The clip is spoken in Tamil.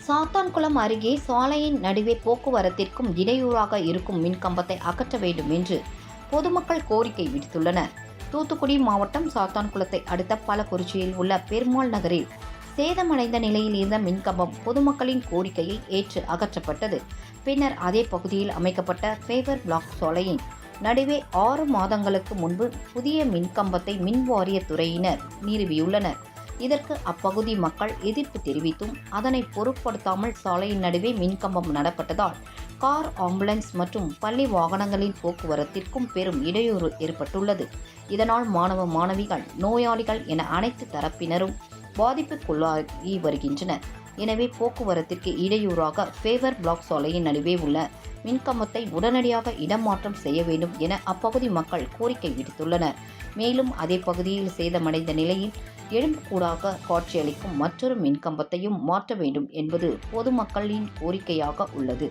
சாத்தான்குளம் அருகே சாலையின் நடுவே போக்குவரத்திற்கும் இடையூறாக இருக்கும் மின்கம்பத்தை அகற்ற வேண்டும் என்று பொதுமக்கள் கோரிக்கை விடுத்துள்ளனர். தூத்துக்குடி மாவட்டம் சாத்தான்குளத்தை அடுத்த பலக்குறிச்சியில் உள்ள பெருமாள் நகரில் சேதமடைந்த நிலையில் இருந்த மின்கம்பம் பொதுமக்களின் கோரிக்கையை ஏற்று அகற்றப்பட்டது. பின்னர் அதே பகுதியில் அமைக்கப்பட்ட ஃபேவர் பிளாக் சாலையின் நடுவே 6 மாதங்களுக்கு முன்பு புதிய மின்கம்பத்தை மின்வாரியத்துறையினர் நிறுவியுள்ளனர். இதற்கு அப்பகுதி மக்கள் எதிர்ப்பு தெரிவித்தும் அதனை பொருட்படுத்தாமல் சாலையின் நடுவே மின்கம்பம் நடப்பட்டதால் கார், ஆம்புலன்ஸ் மற்றும் பள்ளி வாகனங்களின் போக்குவரத்திற்கும் பெரும் இடையூறு ஏற்பட்டுள்ளது. இதனால் மாணவ மாணவிகள், நோயாளிகள் என அனைத்து தரப்பினரும் பாதிப்புக்குள்ளாகி வருகின்றனர். எனவே போக்குவரத்திற்கு இடையூறாக ஃபேவர் பிளாக் சாலையின் நடுவே உள்ள மின்கம்பத்தை உடனடியாக இடமாற்றம் செய்ய வேண்டும் என அப்பகுதி மக்கள் கோரிக்கை விடுத்துள்ளனர். மேலும் அதே பகுதியில் சேதமடைந்த நிலையில் எலும்புக்கூடாக காட்சியளிக்கும் மற்றொரு மின்கம்பத்தையும் மாற்ற வேண்டும் என்பது பொதுமக்களின் கோரிக்கையாக உள்ளது.